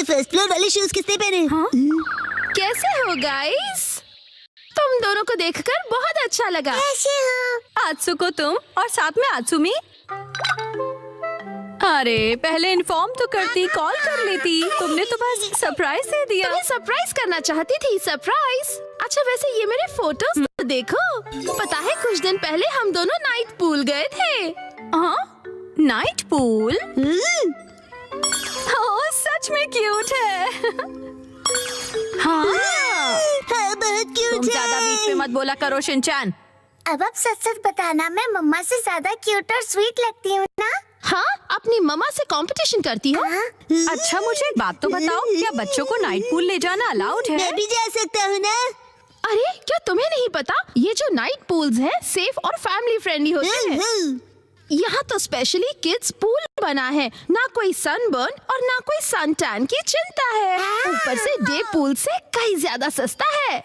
ये first floor वाले shoes किसने पहने? हाँ? कैसे हो गाइस? तुम दोनों को देखकर बहुत अच्छा लगा। कैसे हो? आत्सुको तुम और साथ में आत्सुमी। अरे पहले इन्फॉर्म तो करती, कॉल कर लेती। तुमने तो बस सरप्राइज दे दिया। तुम्हें सरप्राइज करना चाहती थी। सरप्राइज? अच्छा वैसे ये मेरे फोटोज तो देखो। पता है कुछ दिन पहले हम दोनों नाइट पूल गए थे। हाँ, नाइट पूल? ओह सच में क्यूट है। हाँ, हाँ बहुत क्यूट तुम ज्यादा बीच में मत बोला करो शिनचैन। अब आप सच सच बताना, मैं मम्मा से ज्यादा क्यूट और स्वीट लगती हूँ ना? हाँ, अपनी मम्मा से कंपटीशन करती हो? अच्छा मुझे एक बात तो बताओ, क्या बच्चों को नाइट पूल ले जाना अलाउड है? मैं भी जा सकता हूँ ना? अरे क्या तुम्हें नहीं पता, ये जो नाइट पूल्स हैं सेफ और फैमिली फ्रेंडली होते हैं। यहाँ तो स्पेशली किड्स पूल बना है, ना कोई सनबर्न और ना कोई सन टैन की चिंता है। ऊपर से डे पूल से कहीं ज्यादा सस्ता है।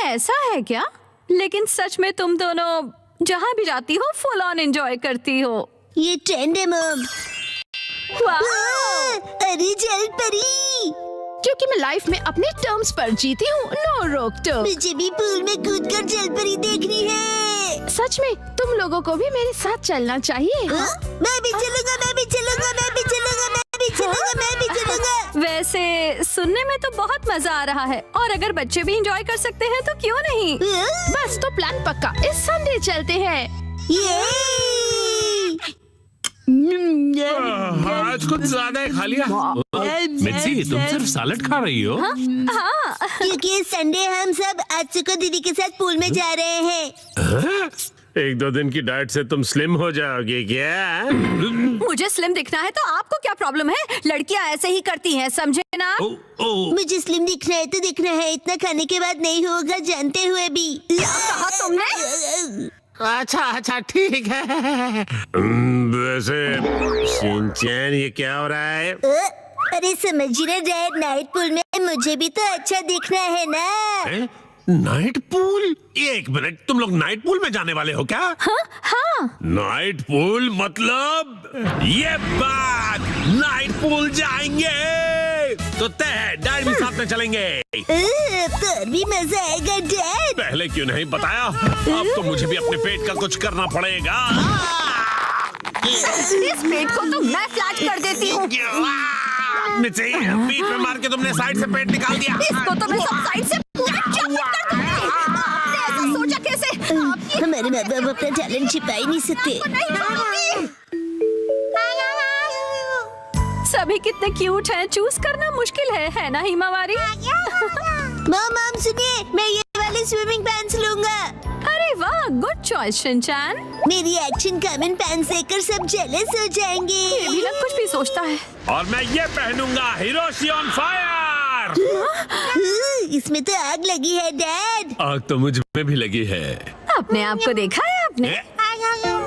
ऐसा है क्या? लेकिन सच में तुम दोनों जहाँ भी जाती हो फुल ऑन एंजॉय करती हो। ये ट्रेंड है मम। अरे जल परी, क्योंकि मैं लाइफ में अपने टर्म्स पर जीती हूँ, नो रोक टोक। मुझे भी पूल में कूदकर जल परी देखनी है। सच में तुम लोगों को भी मेरे साथ चलना चाहिए। मैं भी चलूंगा, मैं भी चलूंगा, मैं भी चलूंगा, मैं भी चलूंगा, मैं भी चलूंगा। वैसे सुनने में तो बहुत मजा आ रहा है, और अगर बच्चे भी एंजॉय कर सकते हैं तो क्यों नहीं। बस तो प्लान पक्का, इस संडे चलते हैं। आज कुछ ज्यादा ही खा लिया। मिर्ची तुम सिर्फ सैलेड खा रही हो? हाँ। क्योंकि संडे हम सब आत्सुको दीदी के साथ पूल में जा रहे हैं। एक दो दिन की डाइट से तुम स्लिम हो जाओगे क्या? मुझे स्लिम दिखना है तो आपको क्या प्रॉब्लम है? लड़कियां ऐसे ही करती हैं, समझे ना? मुझे स्लिम दिखना है तो दिखना है, इतना खाने के बाद नहीं होगा जानते हुए भी। क्या कहा तुमने? अच्छा ठीक है। वैसे शिनचैन ये क्या हो रहा है? अरे समझिए ना डैड, नाइट पूल में मुझे भी तो अच्छा दिखना है ना। Night pool? एक मिनट, तुम लोग नाइट पूल में जाने वाले हो क्या? हाँ। नाइट पूल मतलब ये बात, नाइट पूल जाएंगे तो तय है, डैड भी साथ में चलेंगे। तो भी मजा आएगा डैड। पहले क्यों नहीं बताया? अब तो मुझे भी अपने पेट का कुछ करना पड़ेगा। इस पेट को तो मैं फ्लैट कर देती हूँ। मिर्ची, बीच में मार के तुमने साइड से पेट निकाल दिया। इसको तो मैं सब साइड से कर दूंगी। आपने ऐसा सोचा कैसे? हमारे माँ बाप अपना टैलेंट छिपा ही नहीं सकते। सभी कितने क्यूट हैं, चूज करना मुश्किल है ना हिमावारी? मॉम सुनिए, मैं ये वाले स्विमिंग पैंट्स लूंगा। अरे वाह, गुड चॉइस शिनचैन। मेरी एक्शन कॉमन पैंट्स देखकर सब जेलस हो जाएंगे। ये भी ना कुछ भी सोचता है। और मैं ये पहनूंगा, हिरोशी ऑन फायर। इसमें तो आग लगी है डैड। आग तो मुझ में भी लगी है। अपने आप को देखा है आपने?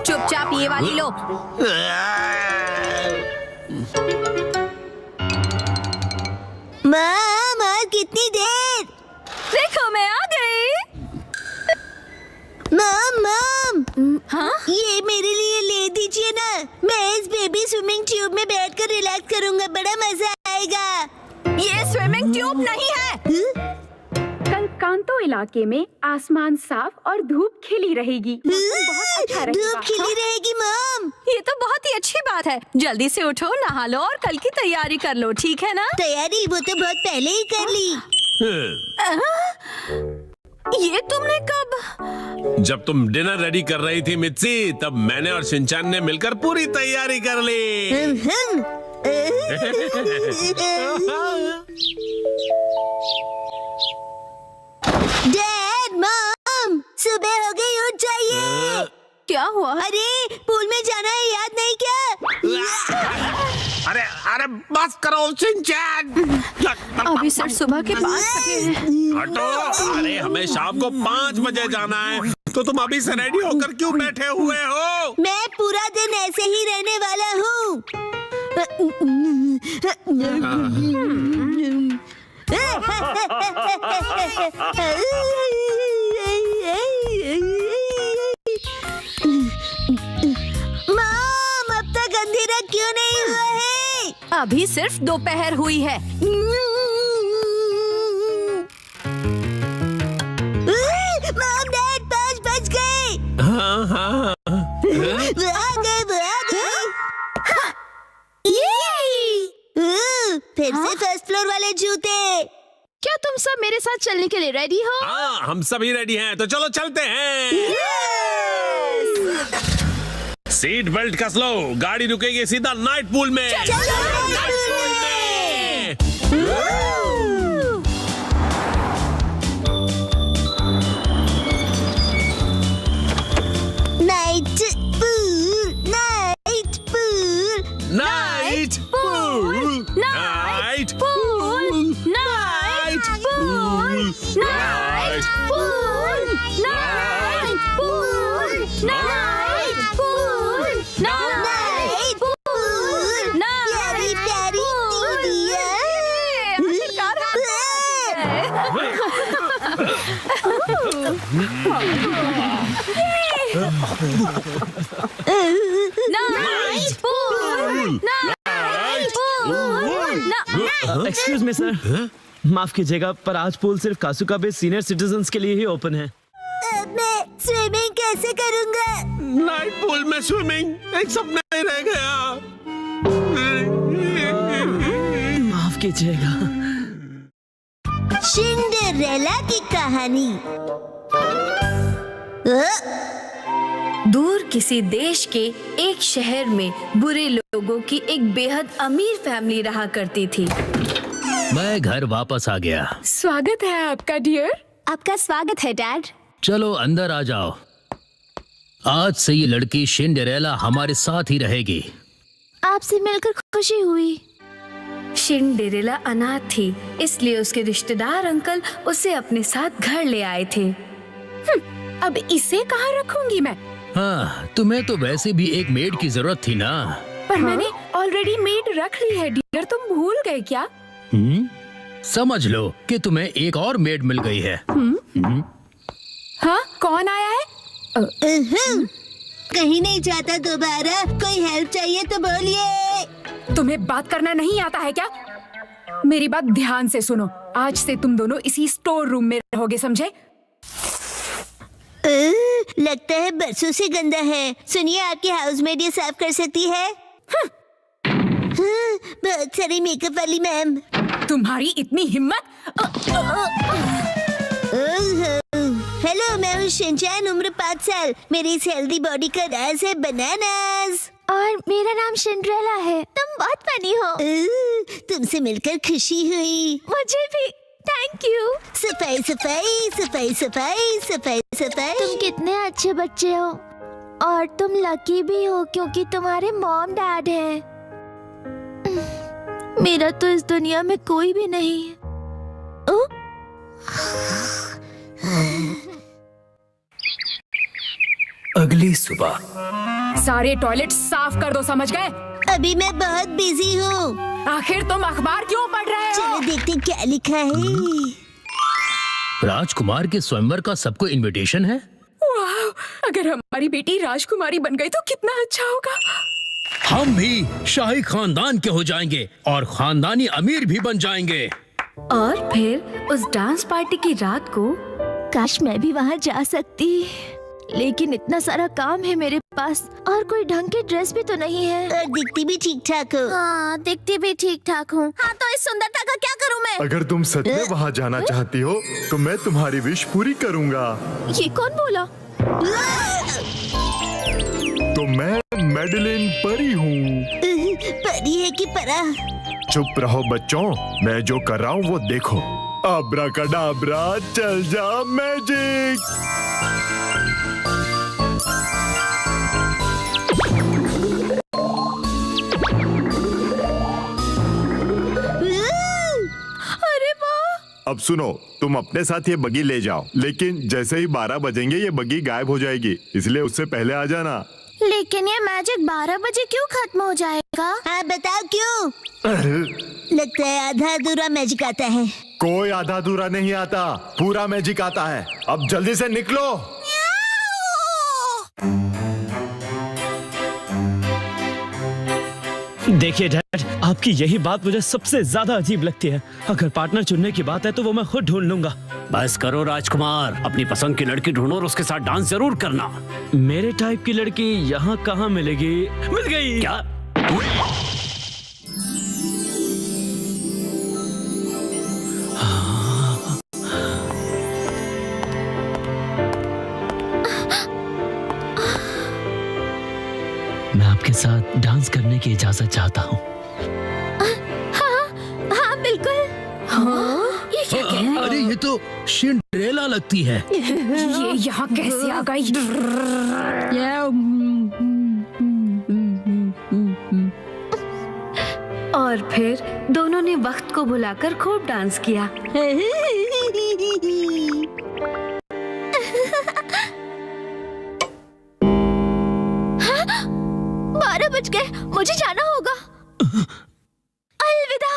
चुपचाप ये वाली लो। माम और कितनी देर? देखो मैं आ गई। माम हाँ? ये मेरे लिए ले दीजिए ना, मैं इस बेबी स्विमिंग ट्यूब में बैठकर रिलैक्स करूंगा, बड़ा मजा आएगा। ये स्विमिंग ट्यूब नहीं है। कल कांतो इलाके में आसमान साफ और धूप खिली रहेगी। बहुत अच्छा रहेगा। धूप खिली रहेगी मॉम। ये तो बहुत ही अच्छी बात है। जल्दी से उठो, नहा लो और कल की तैयारी कर लो, ठीक है ना? तैयारी वो तो बहुत पहले ही कर ली। ये तुमने कब? जब तुम डिनर रेडी कर रही थी मिर्ची, तब मैंने और शिनचैन ने मिलकर पूरी तैयारी कर ली। डैड मॉम सुबह हो गई, उठ जाइए। क्या हुआ? अरे पूल में जाना है, याद नहीं क्या? अरे बस करो शिनचैन। अभी सिर्फ सुबह के 5 बजे हैं। हटो। अरे हमें शाम को 5 बजे जाना है, तो तुम अभी से रेडी होकर क्यों बैठे हुए हो? मैं पूरा दिन ऐसे ही रहने वाला हूँ। मॉम अब तक अंधेरा क्यों नहीं हुआ है? अभी सिर्फ दोपहर हुई है। मॉम डैड 5 बज गए। हाँ हाँ वो आ गए। फिर से फर्स्ट फ्लोर वाले जूते। क्या तुम सब मेरे साथ चलने के लिए रेडी हो? हाँ, हम सभी रेडी हैं, तो चलो चलते हैं। सीट बेल्ट कस लो, गाड़ी रुकेगी सीधा नाइट पूल में। Night pool, night pool, night pool, night pool, night pool, night pool, night pool, night pool, night pool, प्यारी प्यारी एक्सक्यूज मी सर, माफ कीजिएगा पर आज पूल सिर्फ कासुकाबे सीनियर सिटीजन्स के लिए ही ओपन है। मैं स्विमिंग कैसे करूंगा? नाइट पूल में स्विमिंग एक सपना ही रह गया। माफ कीजिएगा। सिंड्रेला की कहानी। दूर किसी देश के एक शहर में बुरे लोगों की एक बेहद अमीर फैमिली रहा करती थी। मैं घर वापस आ गया। स्वागत है आपका डियर। आपका स्वागत है डैड। चलो अंदर आ जाओ। आज से ये लड़की सिंड्रेला हमारे साथ ही रहेगी। आपसे मिलकर खुशी हुई। सिंड्रेला अनाथ थी, इसलिए उसके रिश्तेदार अंकल उसे अपने साथ घर ले आए थे। अब इसे कहाँ रखूंगी मैं? हाँ, तुम्हें तो वैसे भी एक मेड की जरूरत थी ना। पर मैंने ऑलरेडी मेड रख ली है डियर, तुम भूल गए क्या? समझ लो कि तुम्हें एक और मेड मिल गई है। हाँ, कौन आया है? कहीं नहीं जाता दोबारा। कोई हेल्प चाहिए तो बोलिए। तुम्हें बात करना नहीं आता है क्या? मेरी बात ध्यान से सुनो। आज से तुम दोनों इसी स्टोर रूम में रहोगे, समझे? लगता है बरसों से गंदा है। सुनिए, आपकी हाउसमेड ये साफ कर सकती है। हाँ, बहुत सारी मेकअप वाली मैम। तुम्हारी इतनी हिम्मत? हेलो, मैं हूँ शिनचैन, उम्र 5 साल। मेरी इस हेल्दी बॉडी का राज है बनानास। और मेरा नाम सिंड्रेला है। तुम बहुत फनी हो। तुमसे मिलकर खुशी हुई। मुझे भी। Thank you. सफाई सफाई सफाई सफाई सफाई सफाई। तुम कितने अच्छे बच्चे हो और तुम लकी भी हो क्योंकि तुम्हारे मॉम डैड हैं। मेरा तो इस दुनिया में कोई भी नहीं है। अगली सुबह सारे टॉयलेट साफ कर दो, समझ गए? अभी मैं बहुत बिजी हूँ। आखिर तुम अखबार क्यों पढ़ रहे हो? चलो देखते क्या लिखा है। राजकुमार के स्वयंवर का सबको इनविटेशन है। वाह, अगर हमारी बेटी राजकुमारी बन गई तो कितना अच्छा होगा। हम भी शाही खानदान के हो जाएंगे और खानदानी अमीर भी बन जाएंगे। और फिर उस डांस पार्टी की रात को काश मैं भी वहाँ जा सकती, लेकिन इतना सारा काम है मेरे पास और कोई ढंग की ड्रेस भी तो नहीं है। और दिखती भी ठीक ठाक हो। हाँ, दिखती भी ठीक ठाक हूँ। हाँ, तो इस सुंदरता का क्या करूँ मैं? अगर तुम सच में वहाँ जाना चाहती हो तो मैं तुम्हारी विश पूरी करूँगा। ये कौन बोला? तो मैं मैडलिन परी हूँ। परी है कि परा? चुप रहो बच्चों, मैं जो कर रहा हूँ वो देखो। अब्राकडाब्रा, चल जा मैजिक। अरे वाह! अब सुनो, तुम अपने साथ ये बगी ले जाओ, लेकिन जैसे ही 12 बजेंगे ये बगी गायब हो जाएगी, इसलिए उससे पहले आ जाना। लेकिन ये मैजिक 12 बजे क्यों खत्म हो जाएगा? हाँ, बताओ क्यों? लगता है आधा अधूरा मैजिक आता है। कोई आधा अधूरा नहीं आता, पूरा मैजिक आता है। अब जल्दी से निकलो। देखिए डैड, आपकी यही बात मुझे सबसे ज्यादा अजीब लगती है। अगर पार्टनर चुनने की बात है तो वो मैं खुद ढूंढ लूंगा। बस करो राजकुमार, अपनी पसंद की लड़की ढूंढो और उसके साथ डांस जरूर करना। मेरे टाइप की लड़की यहाँ कहाँ मिलेगी? मिल गई। क्या? मैं आपके साथ डांस करने की इजाजत चाहता हूँ। हाँ बिल्कुल। अरे ये तो सिंड्रेला लगती है। ये यहाँ कैसे आ गई? और फिर दोनों ने वक्त को भुलाकर खूब डांस किया। 12 बज गए, मुझे जाना होगा। अलविदा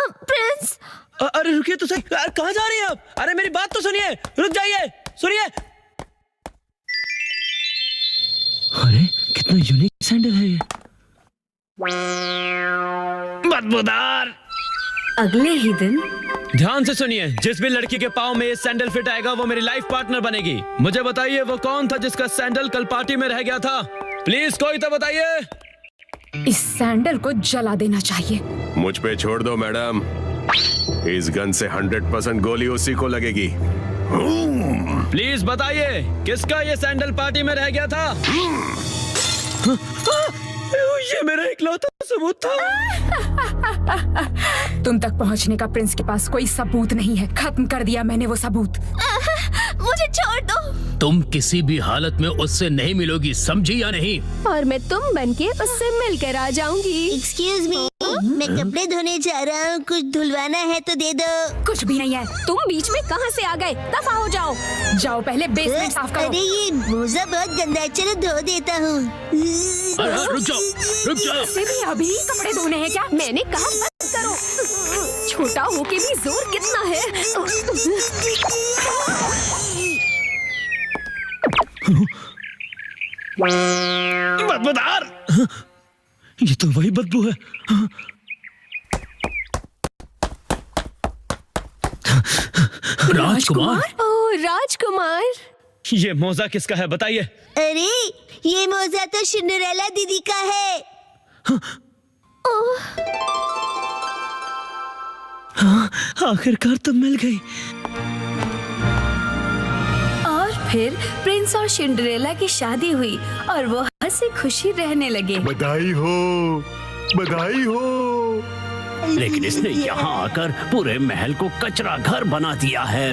प्रिंस। अरे रुकिए तो सही, कहाँ जा रही हैं आप? अरे मेरी बात तो सुनिए, रुक जाइए, सुनिए। अरे कितना यूनिक सैंडल है ये। बदबूदार। अगले ही दिन ध्यान से सुनिए, जिस भी लड़की के पाँव में ये सैंडल फिट आएगा वो मेरी लाइफ पार्टनर बनेगी। मुझे बताइए वो कौन था जिसका सैंडल कल पार्टी में रह गया था? प्लीज कोई तो बताइए। इस सैंडल को जला देना चाहिए। मुझ पे छोड़ दो मैडम, इस गन से 100% गोली उसी को लगेगी। प्लीज बताइए किसका ये सैंडल पार्टी में रह गया था? ये मेरा इकलौता सबूत था। तुम तक पहुंचने का प्रिंस के पास कोई सबूत नहीं है। खत्म कर दिया मैंने वो सबूत। मुझे छोड़ दो। तुम किसी भी हालत में उससे नहीं मिलोगी, समझी या नहीं? और मैं तुम बनके उससे मिलकर आ जाऊंगी। एक्सक्यूज मी, मैं कपड़े धोने जा रहा हूँ, कुछ धुलवाना है तो दे दो। कुछ भी नहीं है। तुम बीच में कहां से आ गए? दफा हो जाओ। जाओ पहले बेसमेंट साफ करो। अरे ये मोजा बहुत गंदा है, चलो धो देता हूँ। अरे रुक जाओ, रुक जाओ। से भी अभी कपड़े धोने हैं क्या? मैंने कहा बंद करो। छोटा होके भी जोर कितना है। बदबूदार। ये तो वही बदबू है। राजकुमार। ओह राजकुमार। ये मोजा किसका है बताइए? अरे ये मोजा तो सिंड्रेला दीदी का है। हाँ, आखिरकार तो मिल गई। और फिर प्रिंस और सिंड्रेला की शादी हुई और वो हंसी खुशी रहने लगे। बधाई हो, बधाई हो। लेकिन इसने यहाँ आकर पूरे महल को कचरा घर बना दिया है।